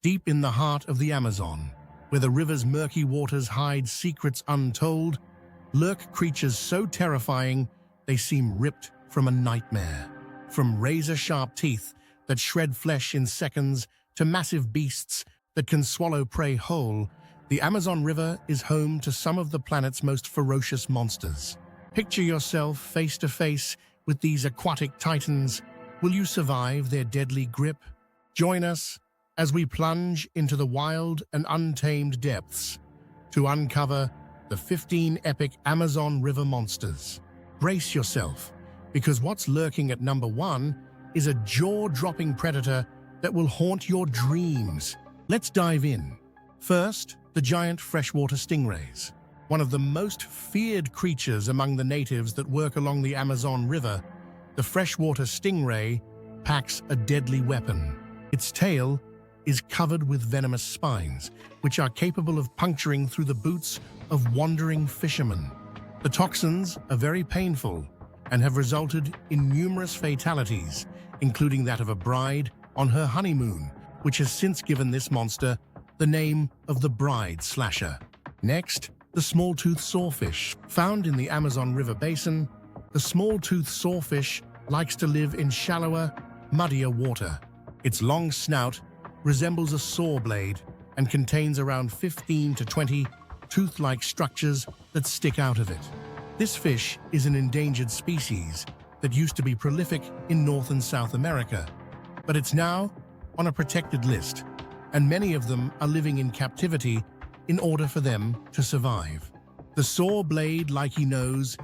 Deep in the heart of the Amazon, where the river's murky waters hide secrets untold, lurk creatures so terrifying they seem ripped from a nightmare. From razor-sharp teeth that shred flesh in seconds to massive beasts that can swallow prey whole, the Amazon River is home to some of the planet's most ferocious monsters. Picture yourself face to face with these aquatic titans. Will you survive their deadly grip? Join us as we plunge into the wild and untamed depths to uncover the 15 epic Amazon River monsters. Brace yourself, because what's lurking at number 1 is a jaw-dropping predator that will haunt your dreams. Let's dive in. First, the giant freshwater stingrays. One of the most feared creatures among the natives that work along the Amazon River, the freshwater stingray packs a deadly weapon. Its tail is covered with venomous spines, which are capable of puncturing through the boots of wandering fishermen. The toxins are very painful and have resulted in numerous fatalities, including that of a bride on her honeymoon, which has since given this monster the name of the bride slasher. Next, the small-toothed sawfish. Found in the Amazon River basin, the small-toothed sawfish likes to live in shallower, muddier water. Its long snout resembles a saw blade and contains around 15 to 20 tooth-like structures that stick out of it. This fish is an endangered species that used to be prolific in North and South America, but it's now on a protected list, and many of them are living in captivity in order for them to survive. The saw blade, like he knows,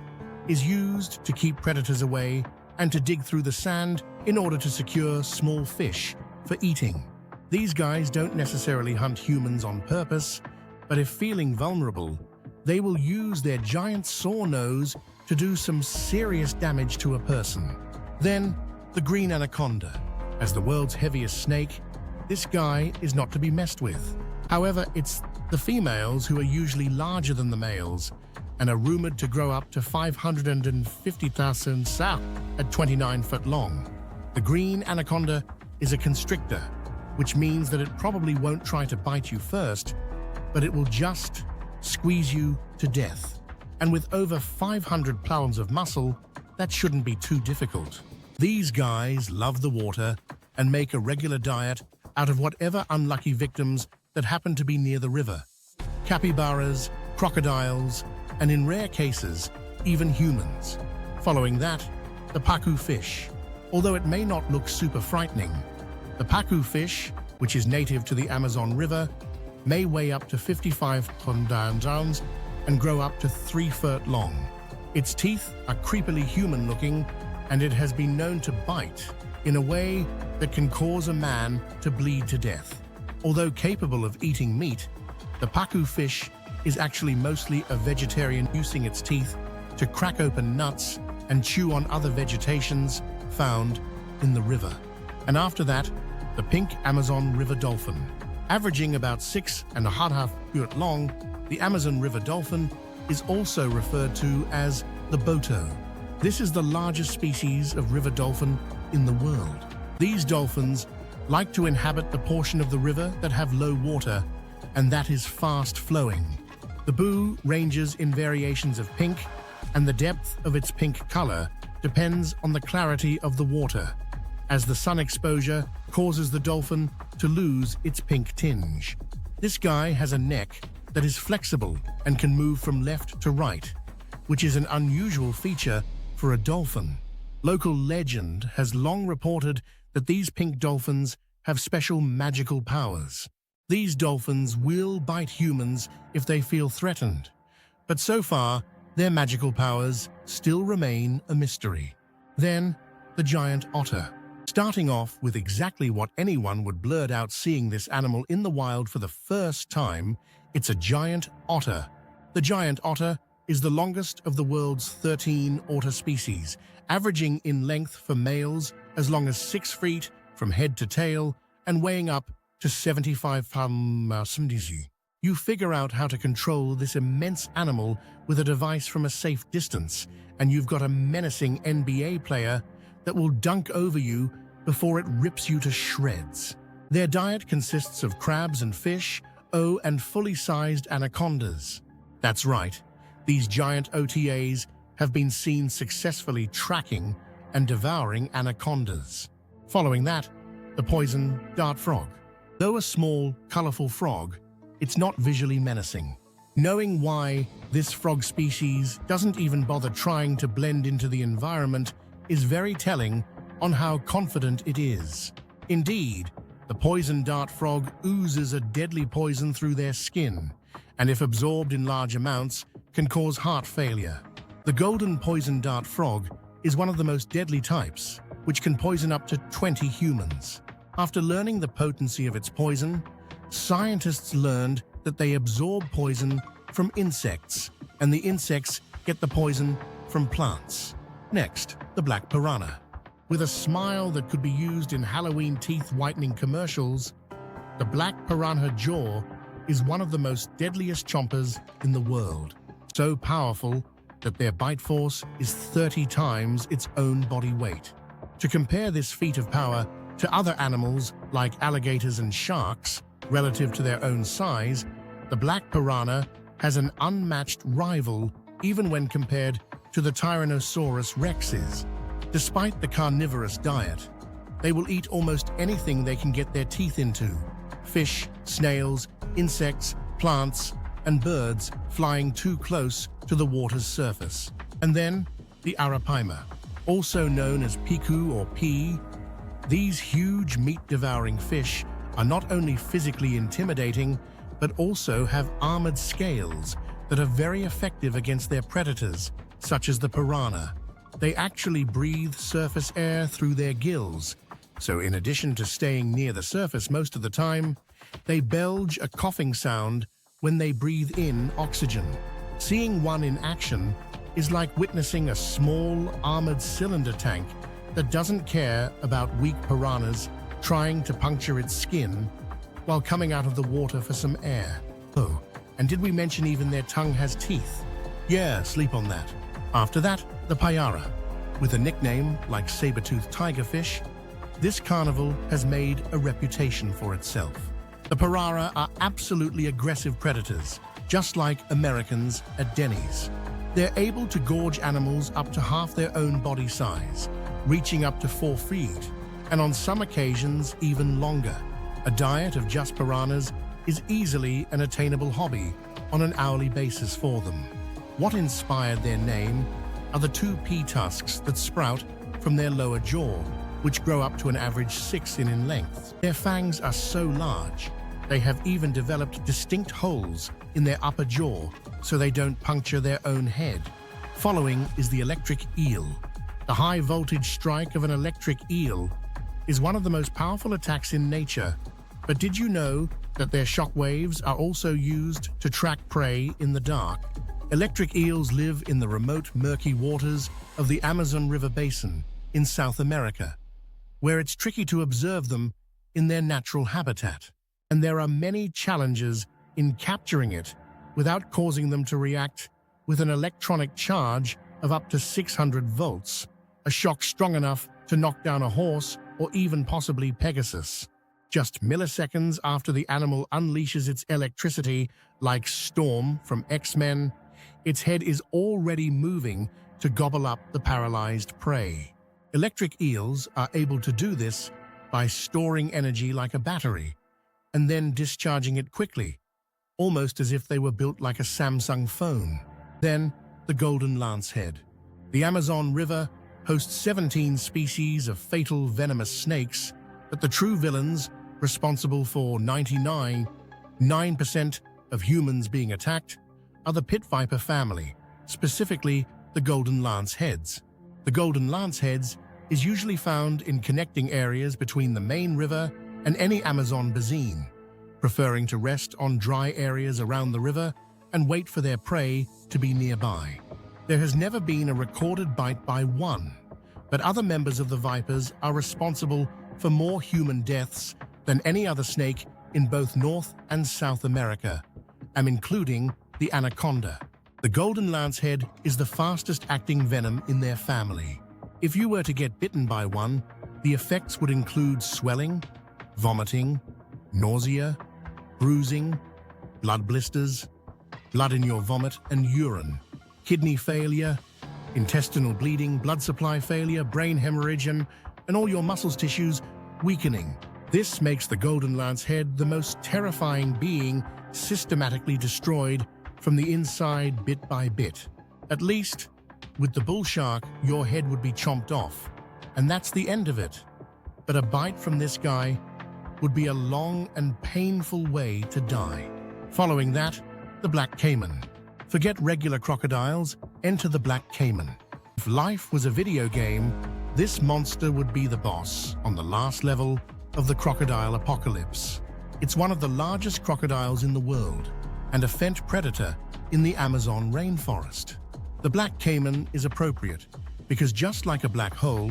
is used to keep predators away and to dig through the sand in order to secure small fish for eating. These guys don't necessarily hunt humans on purpose, but if feeling vulnerable, they will use their giant saw nose to do some serious damage to a person. Then, the green anaconda. As the world's heaviest snake, this guy is not to be messed with. However, it's the females who are usually larger than the males and are rumored to grow up to 550,000 sa at 29 foot long. The green anaconda is a constrictor, which means that it probably won't try to bite you first, but it will just squeeze you to death. And with over 500 pounds of muscle, that shouldn't be too difficult. These guys love the water and make a regular diet out of whatever unlucky victims that happen to be near the river. Capybaras, crocodiles, and in rare cases, even humans. Following that, the pacu fish. Although it may not look super frightening, the pacu fish, which is native to the Amazon River, may weigh up to 55 pounds and grow up to 3 foot long. Its teeth are creepily human-looking, and it has been known to bite in a way that can cause a man to bleed to death. Although capable of eating meat, the pacu fish is actually mostly a vegetarian, using its teeth to crack open nuts and chew on other vegetations found in the river. And after that, the pink Amazon River dolphin. Averaging about 6.5 feet long, the Amazon River dolphin is also referred to as the boto. This is the largest species of river dolphin in the world. These dolphins like to inhabit the portion of the river that have low water, and that is fast-flowing. The boo ranges in variations of pink, and the depth of its pink color depends on the clarity of the water, as the sun exposure causes the dolphin to lose its pink tinge. This guy has a neck that is flexible and can move from left to right, which is an unusual feature for a dolphin. Local legend has long reported that these pink dolphins have special magical powers. These dolphins will bite humans if they feel threatened, but so far, their magical powers still remain a mystery. Then, the giant otter. Starting off with exactly what anyone would blurt out seeing this animal in the wild for the first time, it's a giant otter. The giant otter is the longest of the world's 13 otter species, averaging in length for males as long as 6 feet from head to tail and weighing up to 75 pounds. You figure out how to control this immense animal with a device from a safe distance, and you've got a menacing NBA player that will dunk over you before it rips you to shreds. Their diet consists of crabs and fish, and fully sized anacondas. That's right, these giant OTAs have been seen successfully tracking and devouring anacondas. Following that, the poison dart frog. Though a small, colorful frog, it's not visually menacing. Knowing why this frog species doesn't even bother trying to blend into the environment is very telling on how confident it is. Indeed, the poison dart frog oozes a deadly poison through their skin, and if absorbed in large amounts, can cause heart failure. The golden poison dart frog is one of the most deadly types, which can poison up to 20 humans. After learning the potency of its poison, scientists learned that they absorb poison from insects, and the insects get the poison from plants. Next, the black piranha. With a smile that could be used in Halloween teeth-whitening commercials, the black piranha jaw is one of the most deadliest chompers in the world. So powerful that their bite force is 30 times its own body weight. To compare this feat of power to other animals like alligators and sharks, relative to their own size, the black piranha has an unmatched rival even when compared to the Tyrannosaurus rexes. Despite the carnivorous diet, they will eat almost anything they can get their teeth into: fish, snails, insects, plants, and birds flying too close to the water's surface. And then, the arapaima, also known as piku or pea. These huge meat-devouring fish are not only physically intimidating, but also have armored scales that are very effective against their predators, such as the piranha. They actually breathe surface air through their gills, so in addition to staying near the surface most of the time, they belch a coughing sound when they breathe in oxygen. Seeing one in action is like witnessing a small armored cylinder tank that doesn't care about weak piranhas trying to puncture its skin while coming out of the water for some air. Oh, and did we mention even their tongue has teeth? Yeah, sleep on that. After that, the payara. With a nickname like saber-toothed tigerfish, this carnival has made a reputation for itself. The payara are absolutely aggressive predators, just like Americans at Denny's. They're able to gorge animals up to half their own body size, reaching up to 4 feet, and on some occasions even longer. A diet of just piranhas is easily an attainable hobby on an hourly basis for them. What inspired their name are the 2 pea tusks that sprout from their lower jaw, which grow up to an average 6 in length. Their fangs are so large, they have even developed distinct holes in their upper jaw so they don't puncture their own head. Following is the electric eel. The high-voltage strike of an electric eel is one of the most powerful attacks in nature, but did you know that their shock waves are also used to track prey in the dark? Electric eels live in the remote, murky waters of the Amazon River basin in South America, where it's tricky to observe them in their natural habitat. And there are many challenges in capturing it without causing them to react with an electronic charge of up to 600 volts, a shock strong enough to knock down a horse or even possibly Pegasus. Just milliseconds after the animal unleashes its electricity, like Storm from X-Men, its head is already moving to gobble up the paralyzed prey. Electric eels are able to do this by storing energy like a battery and then discharging it quickly, almost as if they were built like a Samsung phone. Then, the golden lancehead. The Amazon River hosts 17 species of fatal venomous snakes, but the true villains, responsible for 99.9% of humans being attacked, are the pit viper family, specifically the golden lanceheads. The golden lanceheads is usually found in connecting areas between the main river and any Amazon basin, preferring to rest on dry areas around the river and wait for their prey to be nearby. There has never been a recorded bite by one, but other members of the vipers are responsible for more human deaths than any other snake in both North and South America, and including the anaconda. The golden lancehead is the fastest-acting venom in their family. If you were to get bitten by one, the effects would include swelling, vomiting, nausea, bruising, blood blisters, blood in your vomit and urine, kidney failure, intestinal bleeding, blood supply failure, brain hemorrhage, and all your muscles tissues weakening. This makes the golden lancehead the most terrifying being systematically destroyed from the inside bit by bit. At least, with the bull shark, your head would be chomped off, and that's the end of it. But a bite from this guy would be a long and painful way to die. Following that, the black caiman. Forget regular crocodiles, enter the black caiman. If life was a video game, this monster would be the boss on the last level of the crocodile apocalypse. It's one of the largest crocodiles in the world and a fent predator in the Amazon rainforest. The black caiman is appropriate because just like a black hole,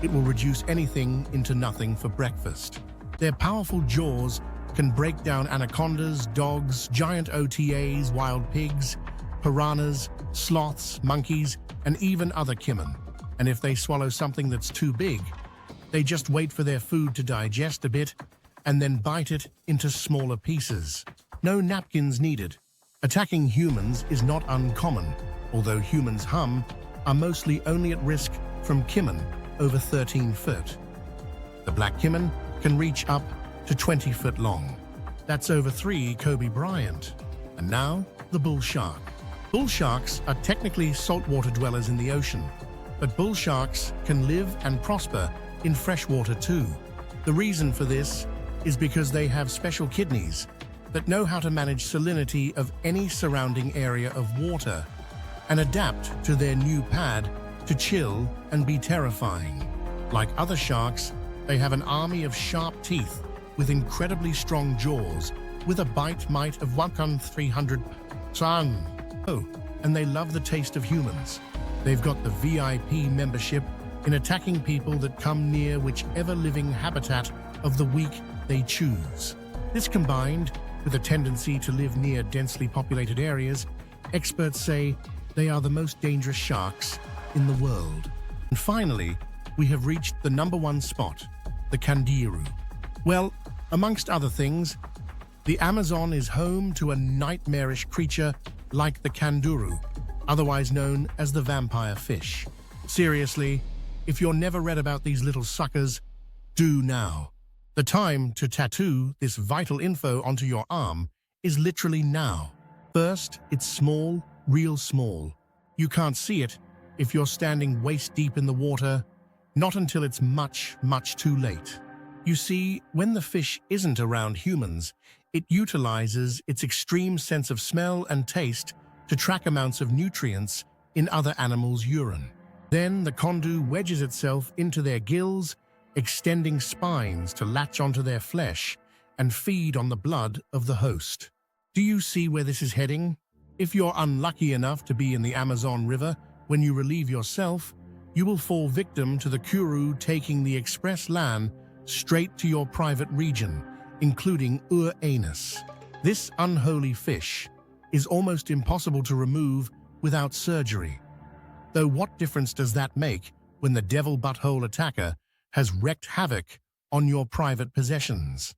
it will reduce anything into nothing for breakfast. Their powerful jaws can break down anacondas, dogs, giant OTAs, wild pigs, piranhas, sloths, monkeys, and even other caiman. And if they swallow something that's too big, they just wait for their food to digest a bit and then bite it into smaller pieces. No napkins needed. Attacking humans is not uncommon, although humans are mostly only at risk from caiman over 13 foot. The black caiman can reach up to 20 foot long. That's over 3 Kobe Bryant. And now, the bull shark. Bull sharks are technically saltwater dwellers in the ocean, but bull sharks can live and prosper in freshwater too. The reason for this is because they have special kidneys that know how to manage salinity of any surrounding area of water and adapt to their new pad to chill and be terrifying. Like other sharks, they have an army of sharp teeth with incredibly strong jaws with a bite might of 1,300 ton. Oh, and they love the taste of humans. They've got the VIP membership in attacking people that come near whichever living habitat of the week they choose. This combined with a tendency to live near densely populated areas, experts say they are the most dangerous sharks in the world. And finally, we have reached the #1 spot, the kangaroo. Well, amongst other things, the Amazon is home to a nightmarish creature like the kangaroo, otherwise known as the vampire fish. Seriously, if you've never read about these little suckers, do now. The time to tattoo this vital info onto your arm is literally now. First, it's small, real small. You can't see it if you're standing waist deep in the water, not until it's much, much too late. You see, when the fish isn't around humans, it utilizes its extreme sense of smell and taste to track amounts of nutrients in other animals' urine. Then the kangaroo wedges itself into their gills, extending spines to latch onto their flesh and feed on the blood of the host. Do you see where this is heading? If you're unlucky enough to be in the Amazon River when you relieve yourself, you will fall victim to the kangaroo taking the express lane straight to your private region, including your anus. This unholy fish is almost impossible to remove without surgery. Though what difference does that make when the devil butthole attacker has wreaked havoc on your private possessions?